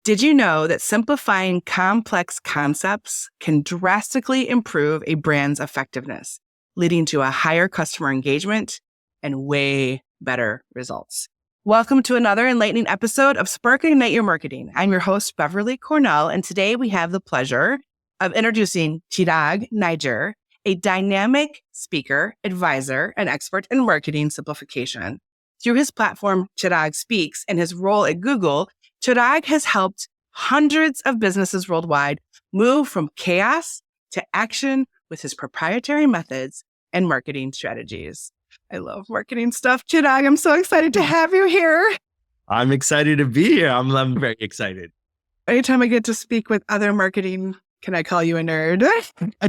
Did you know that simplifying complex concepts can drastically improve a brand's effectiveness, leading to a higher customer engagement and way better results? Welcome to another enlightening episode of Spark and Ignite Your Marketing. I'm your host, Beverly Cornell, and today we have the pleasure of introducing Chirag Niger, a dynamic speaker, advisor, and expert in marketing simplification. Through his platform, Chirag Speaks, and his role at Google, Chirag has helped hundreds of businesses worldwide move from chaos to action with his proprietary methods and marketing strategies. I love marketing stuff. Chirag, I'm so excited to have you here. I'm excited to be here. I'm very excited. Anytime I get to speak with other marketing, can I call you a nerd?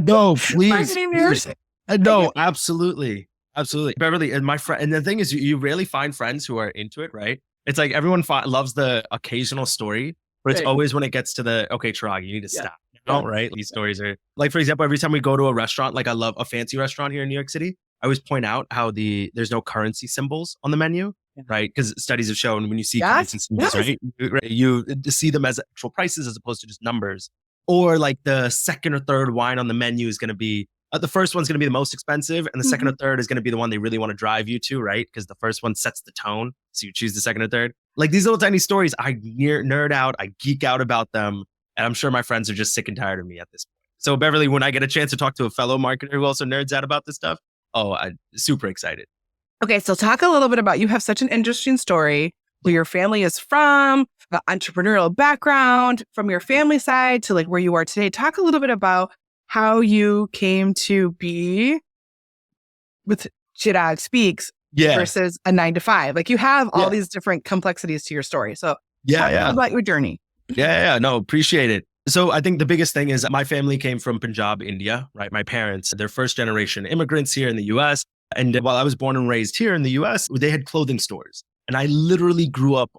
No, please. Marketing nerds. No, absolutely. Absolutely. Beverly, and my friend, and the thing is, you rarely find friends who are into it, right? It's like everyone loves the occasional story, but it's always when it gets to the, okay, Chirag, you need to stop. Right? These stories are like, for example, every time we go to a restaurant, like I love a fancy restaurant here in New York City, I always point out how there's no currency symbols on the menu, right? Because studies have shown when you see currency symbols, right? You see them as actual prices as opposed to just numbers. Or like the second or third wine on the menu is going to be, the first one's going to be the most expensive, and the second or third is going to be the one they really want to drive you to, right? Because the first one sets the tone. So you choose the second or third. Like these little tiny stories, I nerd out, I geek out about them. And I'm sure my friends are just sick and tired of me at this point. So Beverly, when I get a chance to talk to a fellow marketer who also nerds out about this stuff, I'm super excited. Okay, so talk a little bit about, you have such an interesting story where your family is from, the entrepreneurial background, from your family side to like where you are today. Talk a little bit about how you came to be with Chirag Speaks versus a 9-to-5. Like you have all these different complexities to your story. So talk about your journey. No, appreciate it. So I think the biggest thing is my family came from Punjab, India, right? My parents, they're first generation immigrants here in the US. And while I was born and raised here in the US, they had clothing stores. And I literally grew up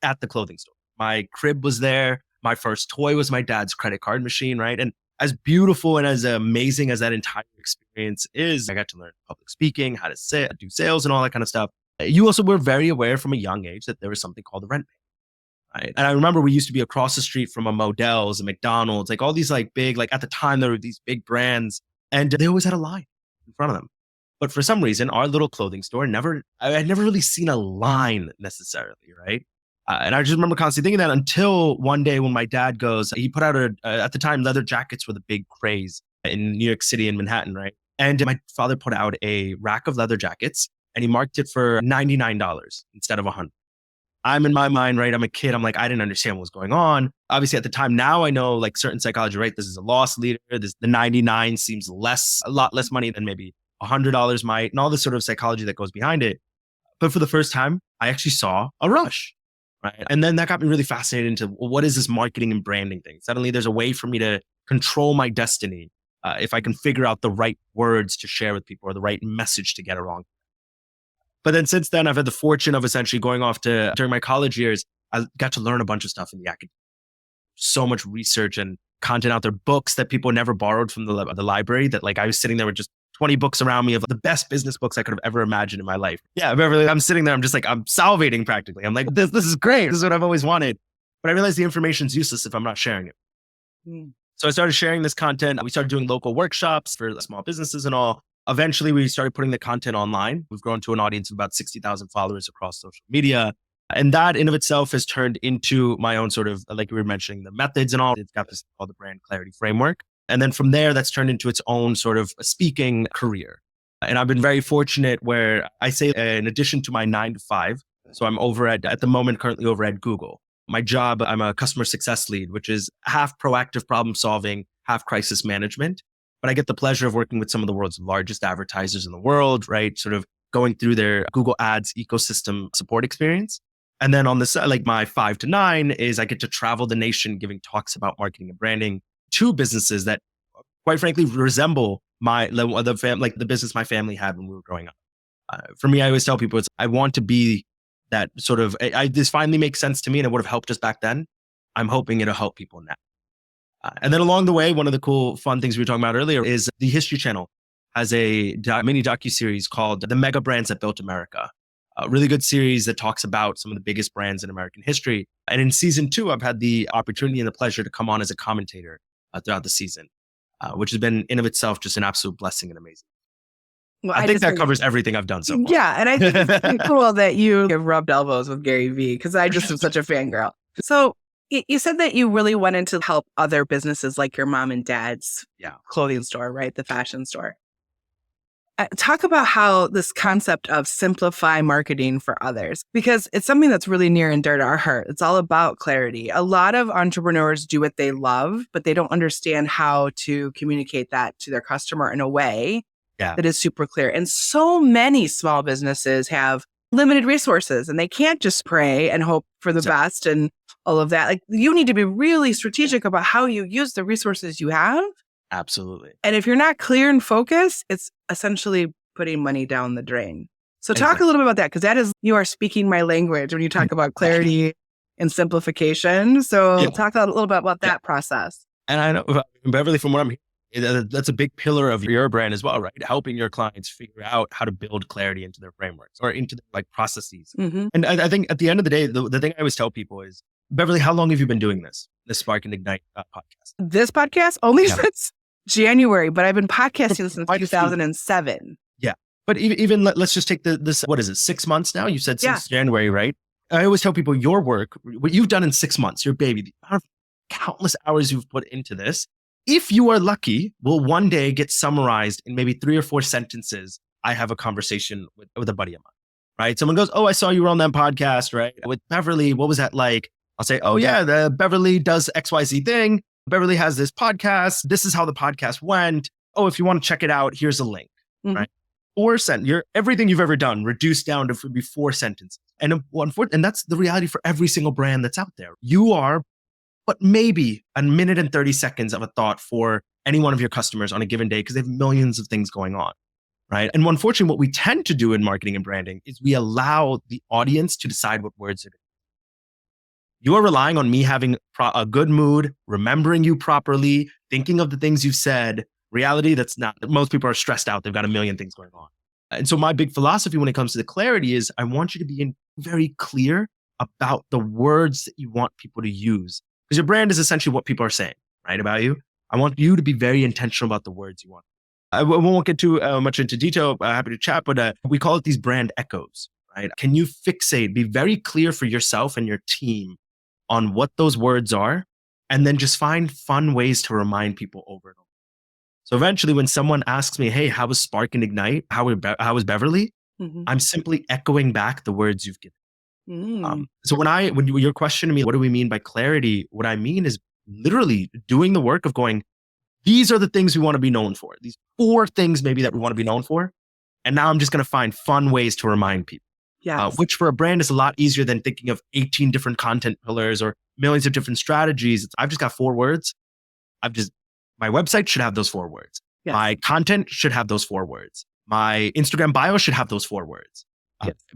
at the clothing store. My crib was there. My first toy was my dad's credit card machine, right? And as beautiful and as amazing as that entire experience is, I got to learn public speaking, how to do sales and all that kind of stuff. You also were very aware from a young age that there was something called the rent payment, right? And I remember we used to be across the street from a Modell's, a McDonald's, like all these like big, like at the time there were these big brands and they always had a line in front of them. But for some reason, our little clothing store I had never really seen a line necessarily, right? And I just remember constantly thinking that until one day when my dad he put out at the time, leather jackets were the big craze in New York City and Manhattan, right? And my father put out a rack of leather jackets and he marked it for $99 instead of $100. I'm in my mind, right? I'm a kid. I'm like, I didn't understand what was going on. Obviously at the time, now I know like certain psychology, right? This is a loss leader. The 99 seems a lot less money than maybe $100 might, and all this sort of psychology that goes behind it. But for the first time, I actually saw a rush. Right. And then that got me really fascinated into what is this marketing and branding thing? Suddenly there's a way for me to control my destiny if I can figure out the right words to share with people or the right message to get along. But then since then, I've had the fortune of essentially going off during my college years, I got to learn a bunch of stuff in the academy. So much research and content out there, books that people never borrowed from the library that like I was sitting there with just 20 books around me of the best business books I could have ever imagined in my life. Yeah, Beverly, I'm sitting there, I'm just like, I'm salivating practically. I'm like, this is great. This is what I've always wanted. But I realized the information's useless if I'm not sharing it. So I started sharing this content. We started doing local workshops for small businesses and all. Eventually, we started putting the content online. We've grown to an audience of about 60,000 followers across social media. And that in of itself has turned into my own sort of, like we were mentioning, the methods and all. It's got this called the Brand Clarity Framework. And then from there, that's turned into its own sort of speaking career. And I've been very fortunate where I say, in addition to my 9-to-5, so I'm at the moment, currently over at Google. My job, I'm a customer success lead, which is half proactive problem solving, half crisis management. But I get the pleasure of working with some of the world's largest advertisers in the world, right? Sort of going through their Google Ads ecosystem support experience. And then on the side, like my 5 to 9 is I get to travel the nation giving talks about marketing and branding to businesses that quite frankly resemble the business my family had when we were growing up. For me, I always tell people I want to be that sort of, this finally makes sense to me and it would have helped us back then. I'm hoping it'll help people now. And then along the way, one of the cool, fun things we were talking about earlier is the History Channel has a mini docuseries called The Mega Brands That Built America. a really good series that talks about some of the biggest brands in American history. And in season 2, I've had the opportunity and the pleasure to come on as a commentator throughout the season, which has been in of itself just an absolute blessing and amazing. Well, I think that covers everything I've done so far. Yeah, and I think it's pretty cool that you have rubbed elbows with Gary Vee, because I just am such a fangirl. So you said that you really wanted to help other businesses like your mom and dad's clothing store, right? The fashion store. Talk about how this concept of simplify marketing for others, because it's something that's really near and dear to our heart. It's all about clarity. A lot of entrepreneurs do what they love, but they don't understand how to communicate that to their customer in a way that is super clear. And so many small businesses have limited resources and they can't just pray and hope for the best and all of that. Like, you need to be really strategic about how you use the resources you have. Absolutely. And if you're not clear and focused, it's essentially putting money down the drain. So talk a little bit about that, because you are speaking my language when you talk about clarity and simplification. So talk a little bit about that process. And I know, Beverly, from what I'm hearing, that's a big pillar of your brand as well, right? Helping your clients figure out how to build clarity into their frameworks or into their, processes. Mm-hmm. And I think at the end of the day, the thing I always tell people is, Beverly, how long have you been doing this Spark and Ignite podcast? This podcast? Only since January, but I've been podcasting since 2007. Yeah. But even let's just take this, what is it, 6 months now? You said since January, right? I always tell people your work, what you've done in 6 months, your baby, the amount of countless hours you've put into this, if you are lucky, will one day get summarized in maybe 3 or 4 sentences. I have a conversation with a buddy of mine, right? Someone goes, oh, I saw you were on that podcast, right? With Beverly, what was that like? I'll say, oh yeah, the Beverly does XYZ thing. Beverly has this podcast. This is how the podcast went. Oh, if you want to check it out, here's a link, right? 4 sentences, everything you've ever done reduced down to maybe 4 sentences. And that's the reality for every single brand that's out there. You are but maybe a minute and 30 seconds of a thought for any one of your customers on a given day, because they have millions of things going on, right? And unfortunately, what we tend to do in marketing and branding is we allow the audience to decide what words it is. You are relying on me having a good mood, remembering you properly, thinking of the things you've said. Reality, that's not. Most people are stressed out. They've got a million things going on. And so my big philosophy when it comes to the clarity is I want you to be very clear about the words that you want people to use. Because your brand is essentially what people are saying, right, about you. I want you to be very intentional about the words you want. I won't get too much into detail. Happy to chat, but we call it these brand echoes, right? Can you be very clear for yourself and your team on what those words are, and then just find fun ways to remind people over and over. So eventually when someone asks me, hey, how was Spark and Ignite? How was Beverly? I'm simply echoing back the words you've given. So when your question to me, what do we mean by clarity? What I mean is literally doing the work of going, these are the things we want to be known for. These 4 things maybe that we want to be known for. And now I'm just going to find fun ways to remind people. Which for a brand is a lot easier than thinking of 18 different content pillars or millions of different strategies. I've just got 4 words. My website should have those 4 words. My content should have those 4 words. My Instagram bio should have those 4 words.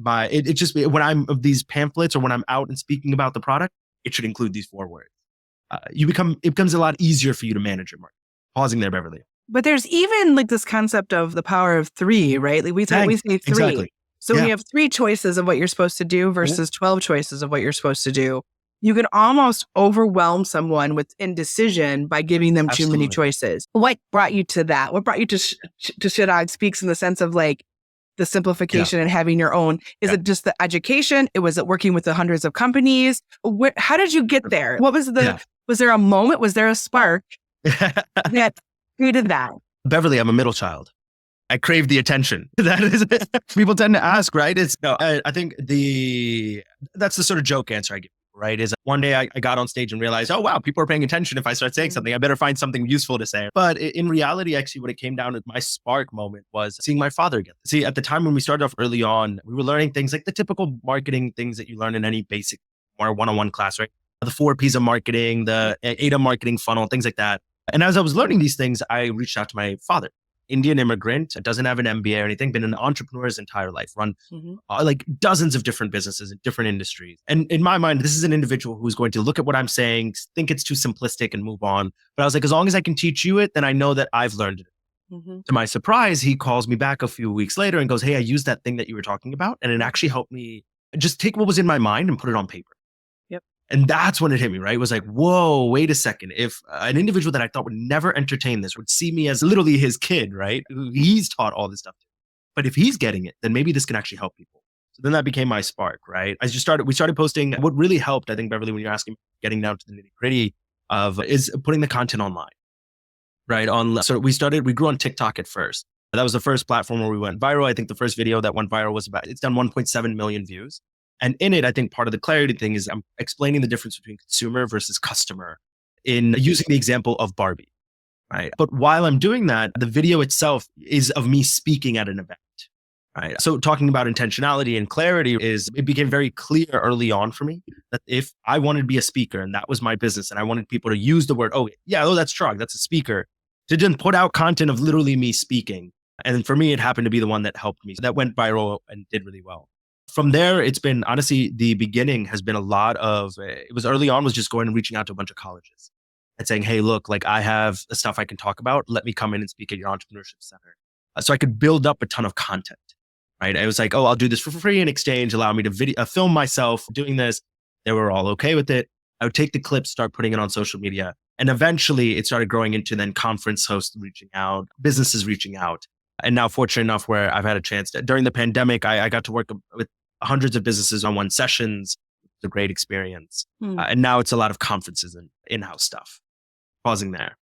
When I'm of these pamphlets or when I'm out and speaking about the product, it should include these 4 words. It becomes a lot easier for you to manage your market. Pausing there, Beverly. But there's even this concept of the power of 3, right? We say 3. Exactly. So when you have 3 choices of what you're supposed to do versus 12 choices of what you're supposed to do, you can almost overwhelm someone with indecision by giving them too many choices. What brought you to that? What brought you to Chirag Speaks in the sense of the simplification and having your own? Is it just the education? Was it working with the hundreds of companies? How did you get there? What was was there a moment? Was there a spark that created that? Beverly, I'm a middle child. I crave the attention. That is, people tend to ask, right? I think that's the sort of joke answer I give, right? Is one day I got on stage and realized, oh, wow, people are paying attention. If I start saying something, I better find something useful to say. But in reality, actually, what it came down to, my spark moment was seeing my father again. See, at the time when we started off early on, we were learning things like the typical marketing things that you learn in any basic or one-on-one class, right? The 4 P's of marketing, the ADA marketing funnel, things like that. And as I was learning these things, I reached out to my father. Indian immigrant, doesn't have an MBA or anything, been an entrepreneur his entire life, run dozens of different businesses in different industries. And in my mind, this is an individual who's going to look at what I'm saying, think it's too simplistic and move on. But I was like, as long as I can teach you it, then I know that I've learned it. Mm-hmm. To my surprise, he calls me back a few weeks later and goes, hey, I used that thing that you were talking about. And it actually helped me just take what was in my mind and put it on paper. Yep. And that's when it hit me, right? It was like, whoa, wait a second. If an individual that I thought would never entertain this would see me as literally his kid, right? Who he's taught all this stuff to. But if he's getting it, then maybe this can actually help people. So then that became my spark, right? We started posting. What really helped, I think, Beverly, when you're asking, getting down to the nitty gritty of is putting the content online, right? So we grew on TikTok at first. That was the first platform where we went viral. I think the first video that went viral it's done 1.7 million views. And in it, I think part of the clarity thing is I'm explaining the difference between consumer versus customer in using the example of Barbie, right? But while I'm doing that, the video itself is of me speaking at an event. Right. So talking about intentionality and clarity it became very clear early on for me that if I wanted to be a speaker and that was my business and I wanted people to use the word, that's Chirag, that's a speaker, to then put out content of literally me speaking. And for me, it happened to be the one that helped me. That went viral and did really well. From there, it's been, honestly, the beginning has been a lot of, it was early on was just going and reaching out to a bunch of colleges and saying, hey, look, like I have stuff I can talk about. Let me come in and speak at your entrepreneurship center. So I could build up a ton of content. Right. I was like, I'll do this for free in exchange. Allow me to film myself doing this. They were all okay with it. I would take the clips, start putting it on social media. And eventually it started growing into then conference hosts reaching out, businesses reaching out. And now fortunate enough where I've had a chance during the pandemic, I got to work with hundreds of businesses on one sessions. It's a great experience. And now it's a lot of conferences and in-house stuff. Pausing there.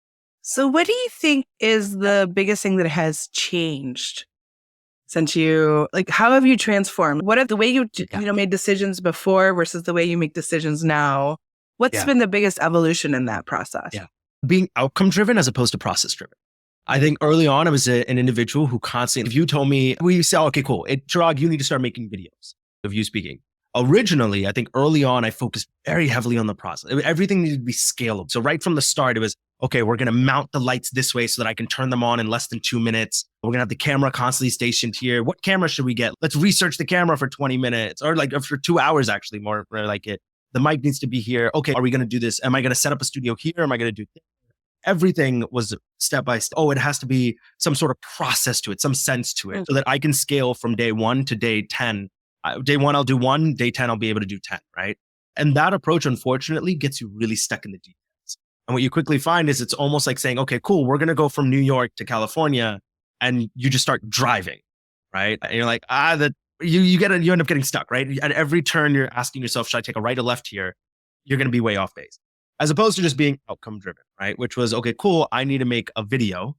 So what do you think is the biggest thing that has changed since how have you transformed? What are the way you made decisions before versus the way you make decisions now? What's been the biggest evolution in that process? Yeah. Being outcome driven as opposed to process driven. I think early on, I was an individual who constantly, if you told me, we say, okay, cool. Chirag, you need to start making videos of you speaking. Originally, I think early on, I focused very heavily on the process. Everything needed to be scalable. So right from the start, it was, okay, we're going to mount the lights this way so that I can turn them on in less than 2 minutes. We're going to have the camera constantly stationed here. What camera should we get? Let's research the camera for 20 minutes or for 2 hours, actually, more like it. The mic needs to be here. Okay, are we going to do this? Am I going to set up a studio here? Am I going to do this? Everything was step by step. Oh, it has to be some sort of process to it, some sense to it so that I can scale from day 1 to day 10. Day 1, I'll do 1. Day 10, I'll be able to do 10, right? And that approach, unfortunately, gets you really stuck in the details. And what you quickly find is it's almost like saying, okay, cool, we're going to go from New York to California, and you just start driving, right? And you're like, you end up getting stuck, right? At every turn, you're asking yourself, should I take a right or left here? You're going to be way off base. As opposed to just being outcome driven, right? Which was, okay, cool, I need to make a video.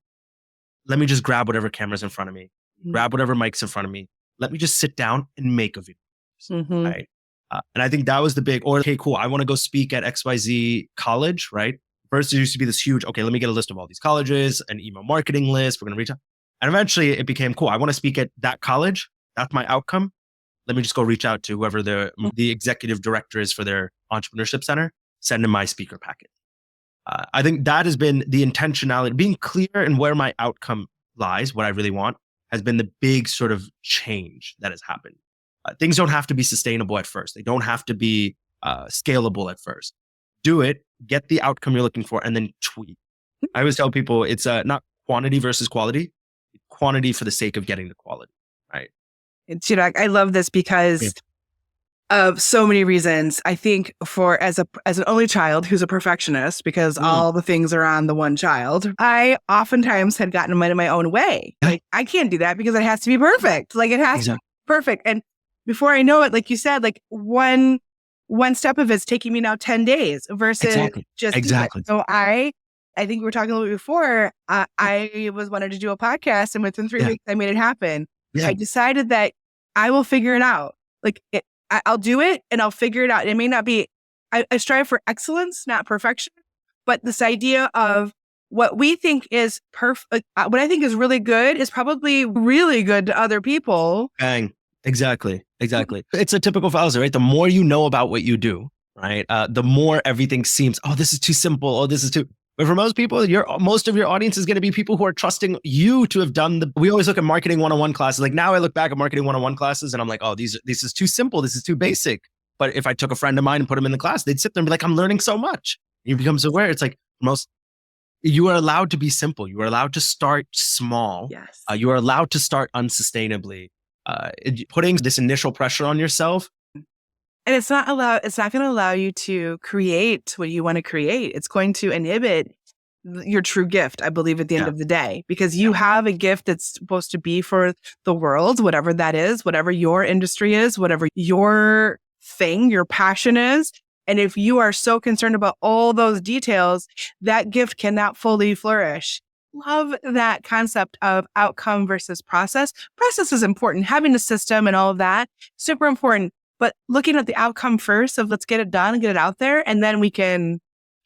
Let me just grab whatever camera's in front of me, grab whatever mic's in front of me. Let me just sit down and make a video, right? And I think that was the big, okay, cool, I want to go speak at XYZ college, right? First, it used to be this huge, okay, let me get a list of all these colleges, an email marketing list, we're going to reach out. And eventually it became, cool, I want to speak at that college. That's my outcome. Let me just go reach out to whoever the executive director is for their entrepreneurship center, send them my speaker packet. I think that has been the intentionality, being clear in where my outcome lies, what I really want, has been the big sort of change that has happened. Things don't have to be sustainable at first. They don't have to be scalable at first. Do it, get the outcome you're looking for, and then tweak. I always tell people it's not quantity versus quality, quantity for the sake of getting the quality, right? And Chirag, I love this because of so many reasons. I think as an only child who's a perfectionist, because all the things are on the one child, I oftentimes had gotten in my own way. Like, I can't do that because it has to be perfect. Like, it has to be perfect. And before I know it, like you said, like one step of it's taking me now 10 days versus just So I think we were talking a little bit before. I was wanted to do a podcast, and within 3 weeks, I made it happen. I decided that I will figure it out. Like, I'll do it and I'll figure it out. It may not be, I strive for excellence, not perfection, but this idea of what we think is perfect, what I think is really good is probably really good to other people. Bang. Exactly. It's a typical fallacy, right? The more you know about what you do, right? The more everything seems, oh, this is too simple. Oh, this is too. But for most people, most of your audience is going to be people who are trusting you to have done we always look at marketing 101 classes. Like, now I look back at marketing 101 classes and I'm like, oh, this is too simple. This is too basic. But if I took a friend of mine and put him in the class, they'd sit there and be like, I'm learning so much. You become so aware. It's like You are allowed to be simple. You are allowed to start small. Yes. You are allowed to start unsustainably. Putting this initial pressure on yourself. And it's not going to allow you to create what you want to create. It's going to inhibit your true gift, I believe, at the end of the day, because you have a gift that's supposed to be for the world, whatever that is, whatever your industry is, whatever your thing, your passion is. And if you are so concerned about all those details, that gift cannot fully flourish. Love that concept of outcome versus process. Process is important. Having a system and all of that, super important. But looking at the outcome first of let's get it done and get it out there, and then we can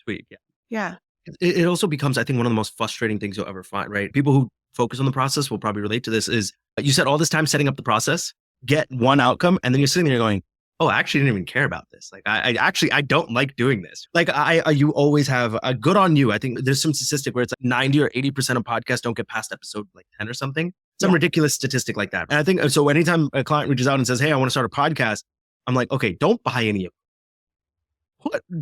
tweak. Yeah. It also becomes, I think, one of the most frustrating things you'll ever find, right? People who focus on the process will probably relate to this is you spent all this time setting up the process, get one outcome, and then you're sitting there going, oh, I actually didn't even care about this. Like, I don't like doing this. Like, you always have a good on you. I think there's some statistic where it's like 90 or 80% of podcasts don't get past episode like 10 or something. Some ridiculous statistic like that. And I think, so anytime a client reaches out and says, hey, I want to start a podcast, I'm like, okay, don't buy any of it.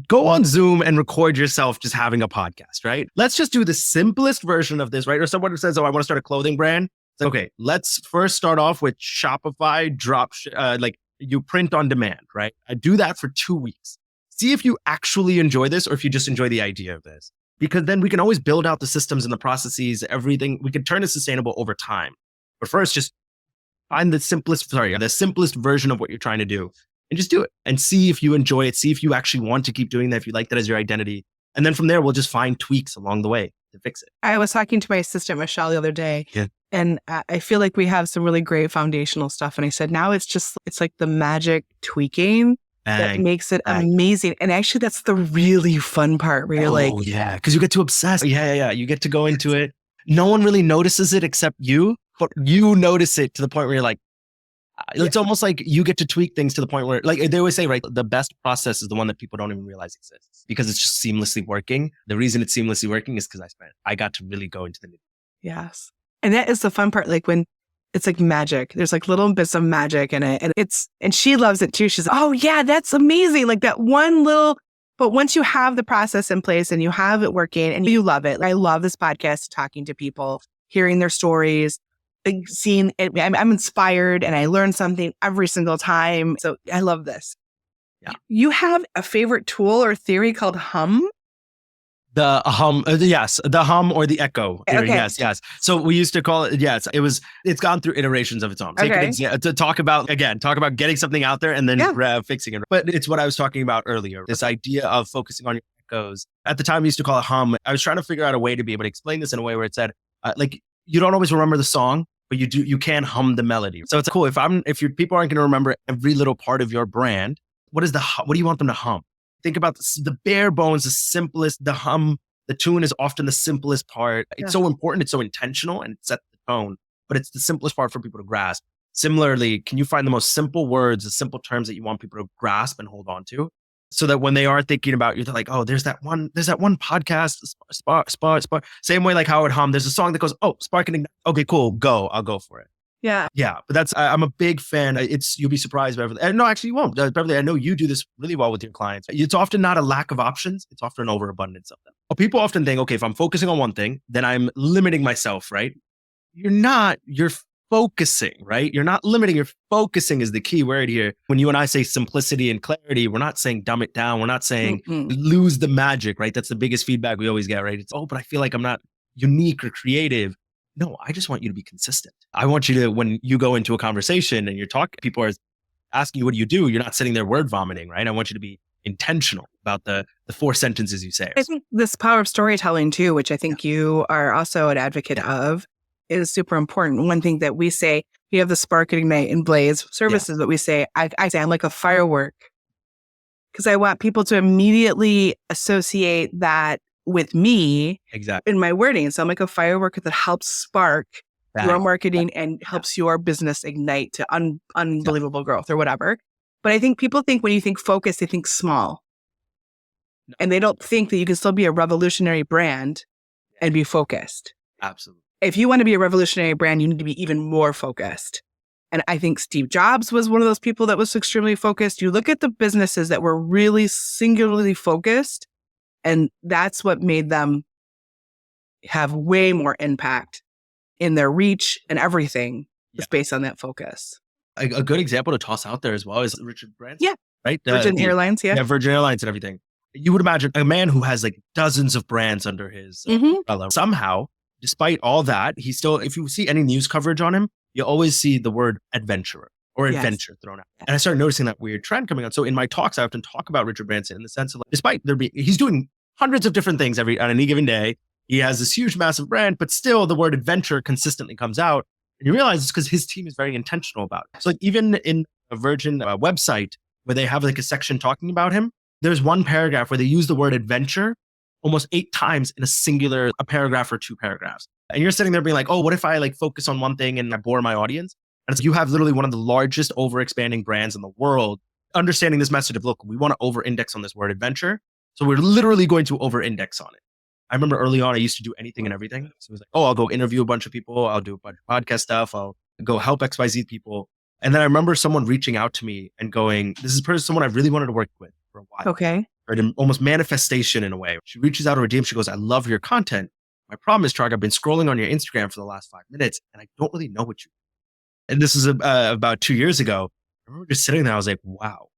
Go on Zoom and record yourself just having a podcast, right? Let's just do the simplest version of this, right? Or someone who says, oh, I want to start a clothing brand. It's like, okay, let's first start off with Shopify, like you print on demand, right? I do that for 2 weeks. See if you actually enjoy this or if you just enjoy the idea of this. Because then we can always build out the systems and the processes, everything. We can turn it sustainable over time. But first, just find the simplest version of what you're trying to do. And just do it and see if you enjoy it. See if you actually want to keep doing that, if you like that as your identity. And then from there, we'll just find tweaks along the way to fix it. I was talking to my assistant, Michelle, the other day, and I feel like we have some really great foundational stuff. And I said, now it's like the magic tweaking that makes it amazing. And actually, that's the really fun part where you're like, yeah, because you get to obsess. Yeah. You get to go into it. No one really notices it except you, but you notice it to the point where you're like, it's almost like you get to tweak things to the point where, like they always say, right, the best process is the one that people don't even realize exists because it's just seamlessly working. The reason it's seamlessly working is because I got to really go into the. Yes. And that is the fun part. Like when it's like magic, there's like little bits of magic in it. And she loves it too. She's like, oh yeah, that's amazing. Like that one little, but once you have the process in place and you have it working and you love it. I love this podcast, talking to people, hearing their stories, seeing it. I'm inspired and I learn something every single time. So I love this. Yeah. You have a favorite tool or theory called HUM? The HUM, yes, the HUM or the echo theory. Okay. Yes. So we used to call it, it's gone through iterations of its own. To talk about getting something out there and then fixing it. But it's what I was talking about earlier, this idea of focusing on your echoes. At the time, we used to call it HUM. I was trying to figure out a way to be able to explain this in a way where it said, you don't always remember the song, but you can hum the melody. So it's cool. If your people aren't going to remember every little part of your brand, what do you want them to hum? Think about the bare bones, the simplest, the hum, the tune is often the simplest part. It's so important. It's so intentional and it sets the tone, but it's the simplest part for people to grasp. Similarly, can you find the most simple words, the simple terms that you want people to grasp and hold on to? So that when they are thinking about you, they're like, oh, there's that one podcast, Spark. Same way like Howard Hum, there's a song that goes, oh, Spark and Ignite. Okay, cool, I'll go for it. Yeah. But I'm a big fan. You'll be surprised, Beverly. And no, actually you won't. Beverly, I know you do this really well with your clients. It's often not a lack of options. It's often an overabundance of them. People often think, okay, if I'm focusing on one thing, then I'm limiting myself, right? You're not. You're focusing, right? You're not limiting. You're focusing is the key word here. When you and I say simplicity and clarity, we're not saying dumb it down. We're not saying lose the magic, right? That's the biggest feedback we always get, right? It's, oh, but I feel like I'm not unique or creative. No, I just want you to be consistent. I want you to, when you go into a conversation and you're talking, people are asking you, what do you do? You're not sitting there word vomiting, right? I want you to be intentional about the 4 sentences you say. I think this power of storytelling too, which I think you are also an advocate of, is super important. One thing that we say, we have the Spark and Ignite and Blaze services that we say, I say I'm like a firework because I want people to immediately associate that with me in my wording. So I'm like a firework that helps spark your marketing and helps your business ignite to unbelievable growth or whatever. But I think people think when you think focus, they think small. No. And they don't think that you can still be a revolutionary brand and be focused. Absolutely. If you want to be a revolutionary brand, you need to be even more focused. And I think Steve Jobs was one of those people that was extremely focused. You look at the businesses that were really singularly focused, and that's what made them have way more impact in their reach and everything Yeah. just based on that focus. A good example to toss out there as well is Richard Branson. Yeah. Right? Virgin Airlines, yeah. Yeah, Virgin Airlines and everything. You would imagine a man who has like dozens of brands under his umbrella. Somehow, despite all that, he still, if you see any news coverage on him, you always see the word adventurer or adventure thrown out. And I started noticing that weird trend coming on. So in my talks, I often talk about Richard Branson in the sense of like, despite he's doing hundreds of different things on any given day. He has this huge, massive brand, but still the word adventure consistently comes out. And you realize it's because his team is very intentional about it. So like even in a Virgin website where they have like a section talking about him, there's one paragraph where they use the word adventure almost 8 times in a paragraph or 2 paragraphs. And you're sitting there being like, oh, what if I like focus on one thing and I bore my audience? And it's, you have literally one of the largest over-expanding brands in the world, understanding this message of, look, we want to over-index on this word adventure. So we're literally going to over-index on it. I remember early on, I used to do anything and everything. So it was like, oh, I'll go interview a bunch of people. I'll do a bunch of podcast stuff. I'll go help XYZ people. And then I remember someone reaching out to me and going, this is someone I really wanted to work with for a while. Okay. Or almost manifestation in a way. She reaches out to her DM. She goes, I love your content. My problem is, Chirag, I've been scrolling on your Instagram for the last 5 minutes and I don't really know what you do. And this is about 2 years ago. I remember just sitting there. I was like, wow,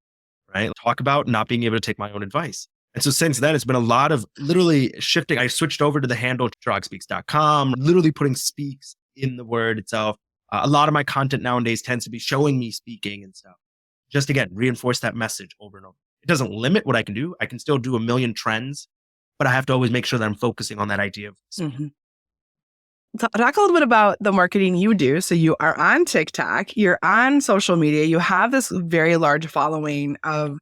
right? Talk about not being able to take my own advice. And so since then, it's been a lot of literally shifting. I switched over to the handle chiragspeaks.com, literally putting speaks in the word itself. A lot of my content nowadays tends to be showing me speaking and stuff. Just again, reinforce that message over and over. It doesn't limit what I can do. I can still do a million trends, but I have to always make sure that I'm focusing on that idea of speaking. Talk a little bit about the marketing you do. So you are on TikTok, you're on social media, you have this very large following of,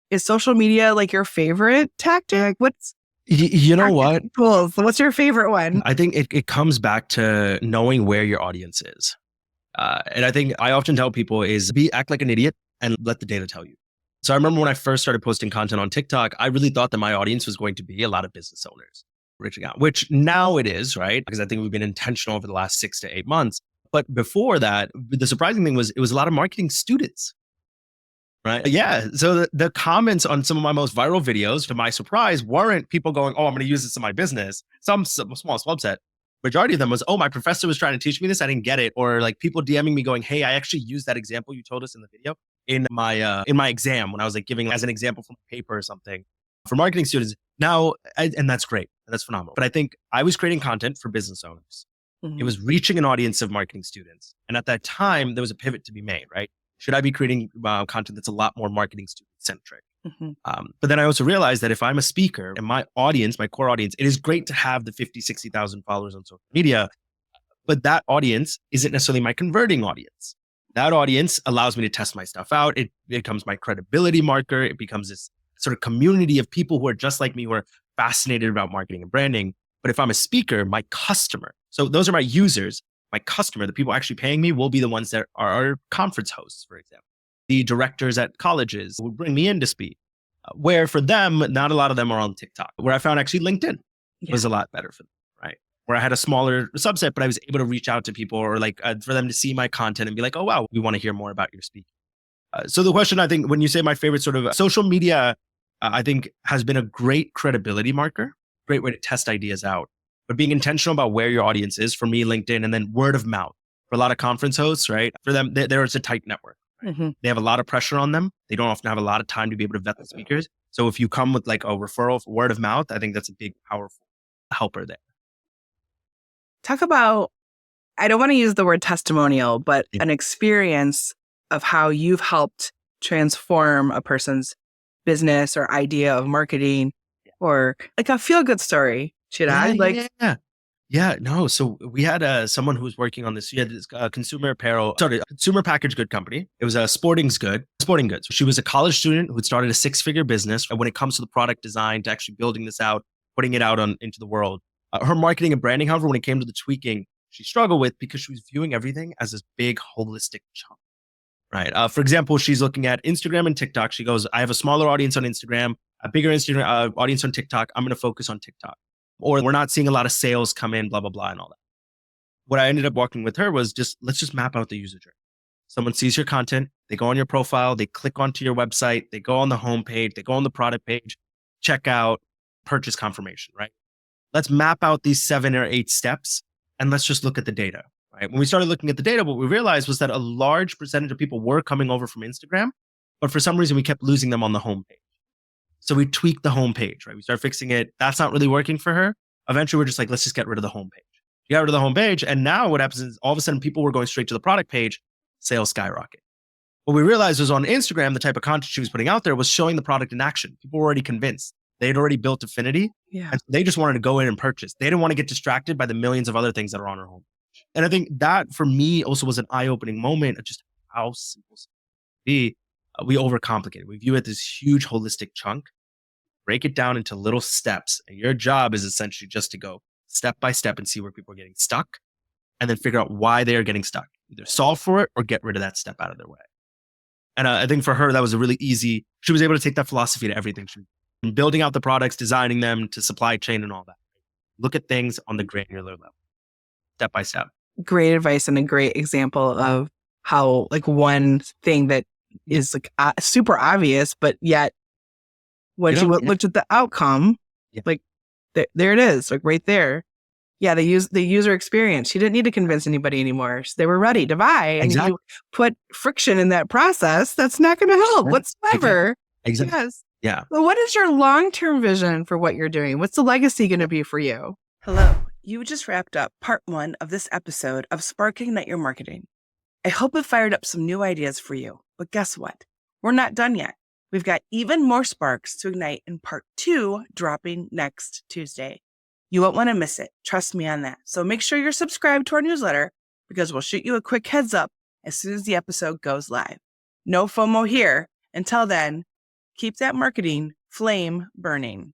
is social media like your favorite tactic? What's what? Cool. So what's your favorite one? I think it comes back to knowing where your audience is. And I think I often tell people is act like an idiot and let the data tell you. So I remember when I first started posting content on TikTok, I really thought that my audience was going to be a lot of business owners reaching out, which now it is, right? Because I think we've been intentional over the last 6 to 8 months. But before that, the surprising thing was it was a lot of marketing students, right? Yeah. So the comments on some of my most viral videos, to my surprise, weren't people going, oh, I'm going to use this in my business. Some small subset. Majority of them was, oh, my professor was trying to teach me this. I didn't get it. Or like people DMing me going, hey, I actually used that example you told us in the video in my exam when I was like giving as an example from a paper or something for marketing students. Now, and that's great. That's phenomenal. But I think I was creating content for business owners. It was reaching an audience of marketing students. And at that time, there was a pivot to be made, right? Should I be creating content that's a lot more marketing student centric? But then I also realized that if I'm a speaker and my audience, my core audience, it is great to have the 50, 60,000 followers on social media, but that audience isn't necessarily my converting audience. That audience allows me to test my stuff out. It becomes my credibility marker. It becomes this sort of community of people who are just like me, who are fascinated about marketing and branding. But if I'm a speaker, my customer, so those are my users, my customer, the people actually paying me will be the ones that are our conference hosts, for example. The directors at colleges would bring me in to speak, where for them, not a lot of them are on TikTok, where I found actually LinkedIn was a lot better for them, right? Where I had a smaller subset, but I was able to reach out to people or like for them to see my content and be like, oh, wow, we want to hear more about your speaking. So the question, I think, when you say my favorite sort of social media, I think has been a great credibility marker, great way to test ideas out. But being intentional about where your audience is, for me, LinkedIn, and then word of mouth. For a lot of conference hosts, right? For them, there is a tight network. Right? They have a lot of pressure on them. They don't often have a lot of time to be able to vet the speakers. So if you come with like a referral, word of mouth, I think that's a big, powerful helper there. Talk about, I don't want to use the word testimonial, but an experience of how you've helped transform a person's business or idea of marketing, or like a feel-good story. No. So we had someone who was working on this. She had this consumer packaged good company. It was a sporting goods. She was a college student who had started a 6-figure business. And when it comes to the product design, to actually building this out, putting it out into the world, her marketing and branding, however, when it came to the tweaking, she struggled with because she was viewing everything as this big holistic chunk. Right. For example, she's looking at Instagram and TikTok. She goes, I have a smaller audience on Instagram, a bigger Instagram audience on TikTok. I'm going to focus on TikTok. Or we're not seeing a lot of sales come in, blah, blah, blah, and all that. What I ended up walking with her was let's just map out the user journey. Someone sees your content, they go on your profile, they click onto your website, they go on the homepage, they go on the product page, check out, purchase confirmation, right? let's map out these 7 or 8 steps and let's just look at the data, right? When we started looking at the data, what we realized was that a large percentage of people were coming over from Instagram, but for some reason we kept losing them on the homepage. So we tweaked the homepage, right? We started fixing it. That's not really working for her. Eventually we're just like, let's just get rid of the homepage. You got rid of the homepage. And now what happens is all of a sudden people were going straight to the product page, sales skyrocket. What we realized was on Instagram, the type of content she was putting out there was showing the product in action. People were already convinced. They had already built affinity. Yeah. And they just wanted to go in and purchase. They didn't want to get distracted by the millions of other things that are on her homepage. And I think that for me also was an eye-opening moment of just how simple it can be. We overcomplicate it. We view it this huge holistic chunk, break it down into little steps. And your job is essentially just to go step by step and see where people are getting stuck and then figure out why they are getting stuck. Either solve for it or get rid of that step out of their way. And I think for her, that was a really easy, she was able to take that philosophy to everything. She from building out the products, designing them to supply chain and all that. Look at things on the granular level, step by step. Great advice and a great example of how like one thing that is like super obvious, but yet when she looked at the outcome, like there it is, like right there. Yeah, they use the user experience. She didn't need to convince anybody anymore. They were ready to buy. And Exactly. you put friction in that process, that's not going to help whatsoever. Exactly. Yes. Yeah. So what is your long-term vision for what you're doing? What's the legacy going to be for you? Hello. You just wrapped up part 1 of this episode of Spark Ignite Your Marketing. I hope it fired up some new ideas for you. But guess what? We're not done yet. We've got even more sparks to ignite in part 2 dropping next Tuesday. You won't want to miss it. Trust me on that. So make sure you're subscribed to our newsletter because we'll shoot you a quick heads up as soon as the episode goes live. No FOMO here. Until then, keep that marketing flame burning.